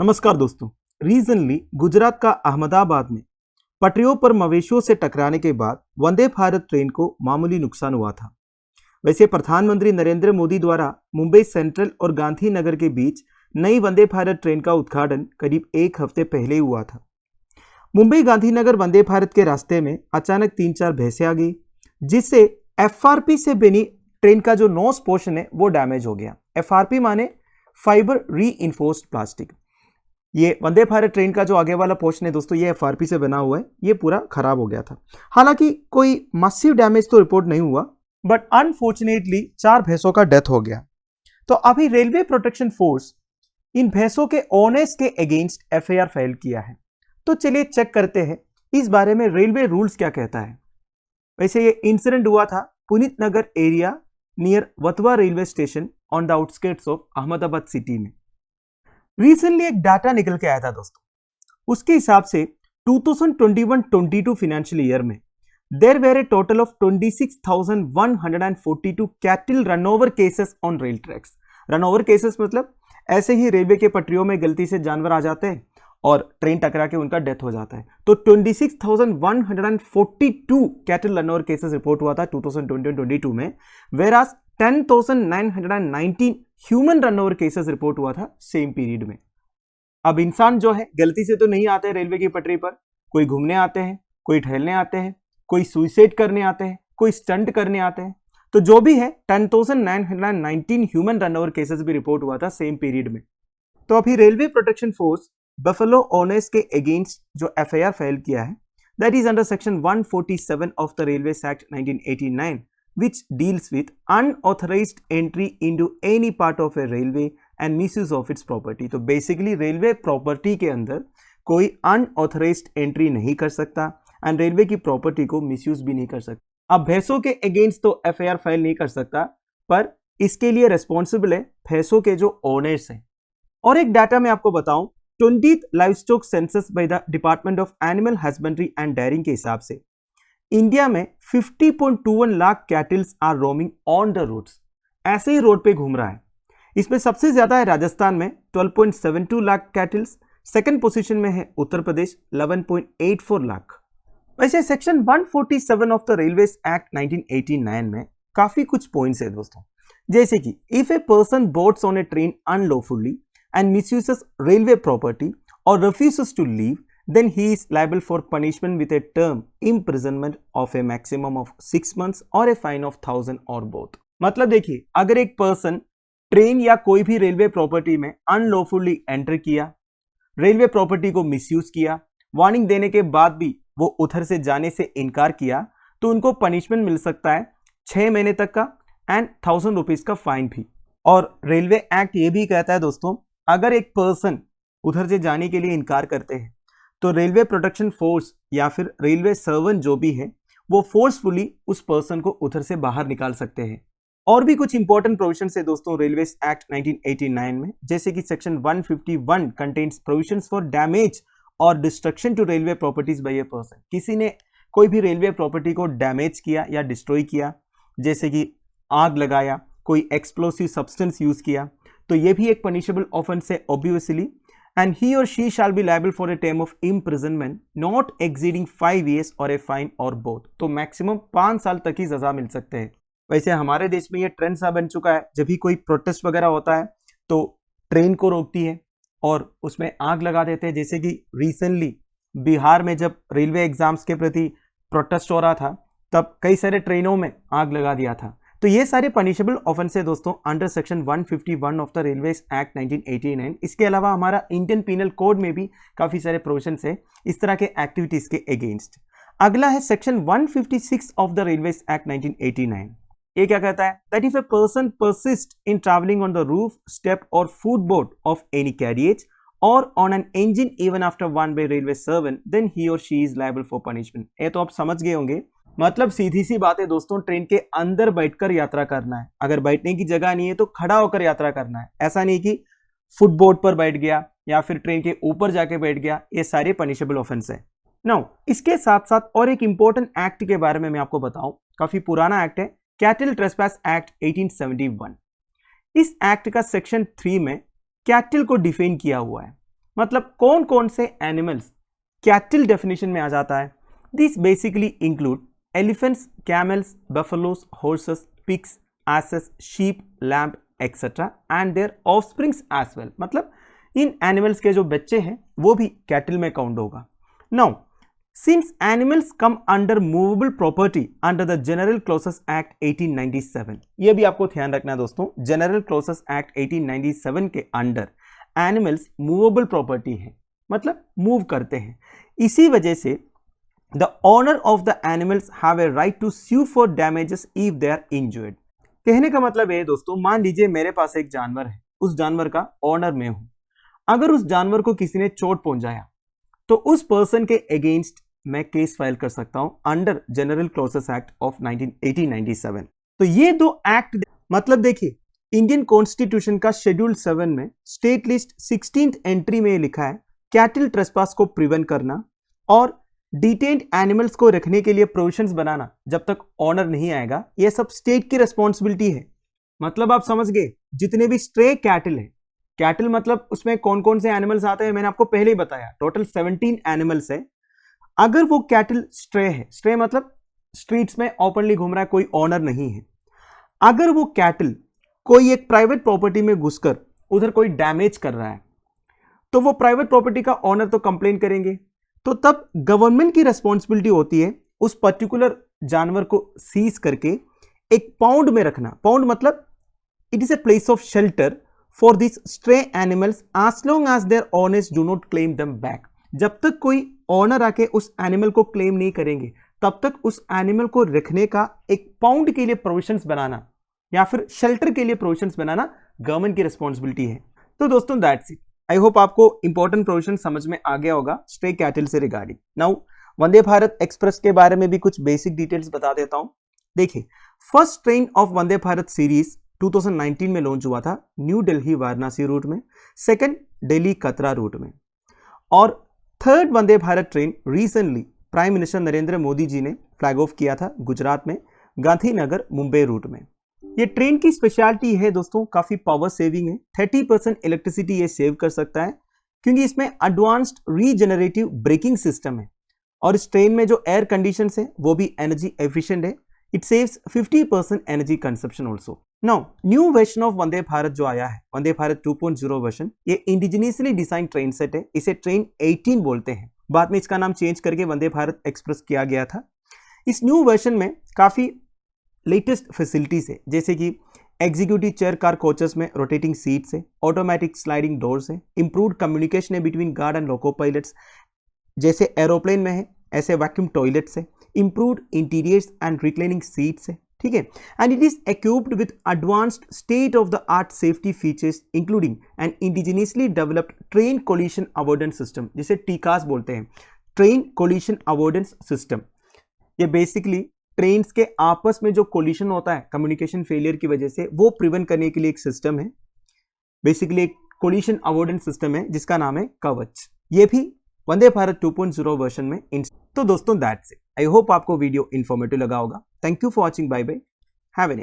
नमस्कार दोस्तों। रीसेंटली गुजरात का अहमदाबाद में पटरियों पर मवेशियों से टकराने के बाद वंदे भारत ट्रेन को मामूली नुकसान हुआ था। वैसे प्रधानमंत्री नरेंद्र मोदी द्वारा मुंबई सेंट्रल और गांधीनगर के बीच नई वंदे भारत ट्रेन का उद्घाटन करीब एक हफ्ते पहले हुआ था। मुंबई गांधीनगर वंदे भारत के रास्ते में अचानक 3-4 भैंसें आ गई, जिससे एफआरपी से बनी ट्रेन का जो नोस पोर्शन है वो डैमेज हो गया। एफआरपी माने फाइबर रीइंफोर्स्ड प्लास्टिक। ये वंदे भारत ट्रेन का जो आगे वाला पोर्शन है दोस्तों, ये एफआरपी से बना हुआ है, ये पूरा खराब हो गया था। हालांकि कोई मसिव डैमेज तो रिपोर्ट नहीं हुआ, बट अनफॉर्चुनेटली 4 भैंसों का डेथ हो गया। तो अभी रेलवे प्रोटेक्शन फोर्स इन भैंसों के ओनर्स के अगेंस्ट एफआईआर फाइल किया है। तो चलिए चेक करते हैं इस बारे में रेलवे रूल्स क्या कहता है। वैसे ये इंसिडेंट हुआ था Puneet Nagar area near Vatva railway station on the outskirts of Ahmedabad city में। रिसेंटली एक डाटा निकल के आया था दोस्तों, उसके हिसाब से 2021-22 फाइनेंशियल ईयर में there were a total of 26,142 cattle run over cases on rail tracks. Run over cases मतलब ऐसे ही रेलवे के पटरियों में गलती से जानवर आ जाते हैं और ट्रेन टकरा के उनका डेथ हो जाता है। तो 26,142 कैटल रनओवर केसेस रिपोर्ट हुआ था 2020-22 में, वेरास 10,919 ह्यूमन रनओवर केसेस रिपोर्ट हुआ था सेम पीरियड में। अब इंसान जो है गलती से तो नहीं आते हैं रेलवे की पटरी पर, कोई घूमने आते हैं, कोई टहलने आते हैं, कोई सुइसाइड करने आते हैं, कोई स्टंट करने आते हैं। तो जो भी है 10,919 ह्यूमन रनओवर केसेस भी रिपोर्ट हुआ था सेम पीरियड में। तो अभी railway protection force buffalo owners के अगेंस्ट जो एफआईआर फाइल किया है, that is under section 147 of the railways act 1989, which deals with unauthorized entry into any part of a railway and misuse of its property। तो basically railway property के अंदर कोई unauthorised entry नहीं कर सकता and railway की property को misuse भी नहीं कर सकता। अब भैंसों के अगेंस्ट तो एफआईआर फाइल नहीं कर सकता, पर इसके लिए रेस्पॉन्सिबल है भैंसों के जो ओनर्स हैं। और एक डाटा मैं आपको बताऊं, 20th livestock census by the department of animal husbandry and dairying के हिसाब से इंडिया में 50.21 lakh cattles are roaming on the roads. ऐसे ही रोड पे घूम रहा है। इसमें सबसे ज्यादा है राजस्थान में 12.72 लाख कैटल्स, सेकंड पोजीशन में है उत्तर प्रदेश 11.84 लाख। वैसे section 147 of the railways act 1989 में काफी कुछ पॉइंट्स है दोस्तों, जैसे कि if a person boards on a train unlawfully and misuses railway property और refuses to leave, then he is liable for punishment with a term imprisonment of a maximum of 6 months or a fine of 1,000 or both। मतलब देखिए, अगर एक person train या कोई भी railway property में unlawfully enter किया, रेलवे प्रॉपर्टी को मिसयूज किया, वार्निंग देने के बाद भी वो उधर से जाने से इनकार किया, तो उनको पनिशमेंट मिल सकता है 6 महीने तक का एंड 1,000 रुपीज का फाइन भी। और रेलवे एक्ट ये भी कहता है दोस्तों, अगर एक पर्सन उधर से जाने के लिए इनकार करते हैं तो रेलवे प्रोटेक्शन फोर्स या फिर रेलवे सर्वेंट जो भी है वो फोर्सफुली उस पर्सन को उधर से बाहर निकाल सकते हैं। और भी कुछ इंपॉर्टेंट प्रोविजंस है दोस्तों रेलवेज एक्ट 1989 में, जैसे कि section 151 contains provisions for damage और destruction to railway properties by a person. किसी ने कोई भी रेलवे प्रॉपर्टी को डैमेज किया या डिस्ट्रॉय किया, जैसे कि आग लगाया, कोई एक्सप्लोसिव सब्सटेंस यूज किया, तो ये भी एक पनिशेबल ऑफेंस है obviously, and he or she shall be liable for a term of imprisonment not exceeding 5 years or a fine or both। तो मैक्सिमम 5 साल तक ही सजा मिल सकते हैं। वैसे हमारे देश में ये ट्रेंड सा बन चुका है, जब भी कोई प्रोटेस्ट वगैरह होता है तो ट्रेन को रोकती है और उसमें आग लगा देते हैं। जैसे कि रिसेंटली बिहार में जब रेलवे एग्जाम्स के प्रति प्रोटेस्ट हो रहा था, तब कई सारे ट्रेनों में आग लगा दिया था। तो ये सारे पनिशेबल ऑफेंस है दोस्तों under section 151 of the railways act 1989। इसके अलावा हमारा इंडियन पीनल कोड में भी काफी सारे प्रोविजंस है इस तरह के एक्टिविटीज के अगेंस्ट। अगला है section 156 of the railways act 1989। ये क्या कहता है, that if a person persist in travelling on the roof, step और फुटबोर्ड ऑफ एनी कैरियज और on an engine even after वन by railway servant, then he और she is liable for punishment. ये तो आप समझ गए होंगे, मतलब सीधी सी बात है दोस्तों, ट्रेन के अंदर बैठकर यात्रा करना है। अगर बैठने की जगह नहीं है तो खड़ा होकर यात्रा करना है। ऐसा नहीं कि फुटबोर्ड पर बैठ गया या फिर ट्रेन के ऊपर जाके बैठ गया। ये सारे पनिशेबल ऑफेंस है। नाउ इसके साथ साथ और एक इंपॉर्टेंट एक्ट के बारे में मैं आपको बताऊं, काफी पुराना एक्ट है, कैटल ट्रेसपास एक्ट 1871। इस एक्ट का सेक्शन 3 में कैटल को डिफाइन किया हुआ है। मतलब कौन कौन से एनिमल्स कैटल डेफिनेशन में आ जाता है? This basically include elephants, camels, buffaloes, horses, pigs, asses, sheep, lamb etcetera and their offsprings as well. मतलब इन एनिमल्स के जो बच्चे हैं वो भी कैटल में काउंट होगा। Now since animals come under movable property under the general clauses act 1897, ये भी आपको ध्यान रखना है दोस्तों, जनरल क्लॉसेस एक्ट 1897 के अंडर एनिमल्स मूवेबल प्रॉपर्टी है, मतलब मूव करते हैं। इसी वजह से the owner of the animals have a right to sue for damages if they are injured. कहने का मतलब है दोस्तों, मान लीजिए मेरे पास एक जानवर है, उस जानवर का ओनर मैं हूं। अगर उस जानवर को किसी ने चोट पहुंचाया तो उस पर्सन के अगेंस्ट मैं केस फाइल कर सकता हूं under general clauses act of 1897। तो ये दो एक्ट, मतलब देखिए इंडियन कॉन्स्टिट्यूशन का शेड्यूल 7 में स्टेट लिस्ट 16th एंट्री में लिखा है कैटल ट्रेसपास को प्रिवेंट करना और डिटेन्ड एनिमल्स को रखने के लिए प्रोविजंस बनाना जब तक ऑनर नहीं आएगा, यह सब स्टेट की रिस्पॉन्सिबिलिटी है। मतलब आप समझ गए, जितने भी स्ट्रे कैटल है, कैटल मतलब उसमें कौन कौन से एनिमल्स आते हैं मैंने आपको पहले ही बताया, टोटल 17 एनिमल्स है। अगर वो कैटल स्ट्रे है, स्ट्रे मतलब स्ट्रीट्स में ओपनली घूम रहा है, कोई ऑनर नहीं है, अगर वो कैटल कोई एक प्राइवेट प्रॉपर्टी में घुसकर उधर कोई डैमेज कर रहा है तो वो प्राइवेट प्रॉपर्टी का ऑनर तो कंप्लेन करेंगे, तो तब गवर्नमेंट की रिस्पॉन्सिबिलिटी होती है उस पर्टिकुलर जानवर को सीज करके एक पाउंड में रखना। पाउंड मतलब it is a place of shelter for this stray animals as long as their owners do not claim them back. जब तक कोई ऑनर आके उस एनिमल को क्लेम नहीं करेंगे तब तक उस एनिमल को रखने का एक पाउंड के लिए प्रोविजंस बनाना या फिर शेल्टर के लिए प्रोविजंस बनाना गवर्नमेंट की रिस्पॉन्सिबिलिटी है। तो दोस्तों दैट्स इट। आई होप आपको इंपॉर्टेंट प्रोविजन समझ में आ गया होगा स्ट्रे कैटल से regarding. Now Vande Bharat express के बारे में भी कुछ बेसिक डिटेल्स बता देता हूं। देखिए, first train of Vande Bharat series 2019 में लॉन्च हुआ था न्यू दिल्ली वाराणसी रूट में, सेकंड दिल्ली कतरा रूट में, और third Vande Bharat train recently prime minister Narendra Modi ji ने फ्लैग ऑफ किया था गुजरात में गांधीनगर मुंबई रूट में। ये ट्रेन की स्पेशलिटी है दोस्तों, काफी पावर सेविंग है, 30% इलेक्ट्रिसिटी ये सेव कर सकता है क्योंकि इसमें एडवांस्ड रीजनरेटिव ब्रेकिंग सिस्टम है और इस ट्रेन में जो एयर कंडीशंस है वो भी एनर्जी एफिशिएंट है। It saves 50% energy consumption also. Now new version of Vande Bharat जो आया है, वंदे भारत 2.0 वर्जन, ये इंडिजिनियसली डिजाइन ट्रेन सेट है, इसे ट्रेन 18 बोलते हैं। बाद में इसका नाम चेंज करके वंदे भारत एक्सप्रेस किया गया था। इस न्यू वर्जन में काफी लेटेस्ट फैसिलिटीज है, जैसे कि एग्जीक्यूटिव चेयर कार कोचेस में रोटेटिंग सीट्स है, ऑटोमेटिक स्लाइडिंग डोर्स है, इंप्रूव्ड कम्युनिकेशन है between guard and loco pilots, जैसे एरोप्लेन में है ऐसे वैक्यूम टॉयलेट्स है, improved interiors and reclining seats है, ठीक है। And it is equipped with advanced state of the art safety features including an indigenously developed train collision avoidance system, जिसे TCAS बोलते हैं, ट्रेन कोलिशन अवॉइडेंस सिस्टम। ये basically trains के आपस में जो कोलिशन होता है कम्युनिकेशन फेलियर की वजह से, वो प्रिवेंट करने के लिए एक सिस्टम है, बेसिकली एक कोलिशन अवॉइडेंस सिस्टम है जिसका नाम है कवच। ये भी वंदे भारत 2.0 वर्जन में। तो दोस्तों दैट्स इट। आई होप आपको वीडियो इन्फॉर्मेटिव लगा होगा। Thank you for watching. Bye bye, have a nice.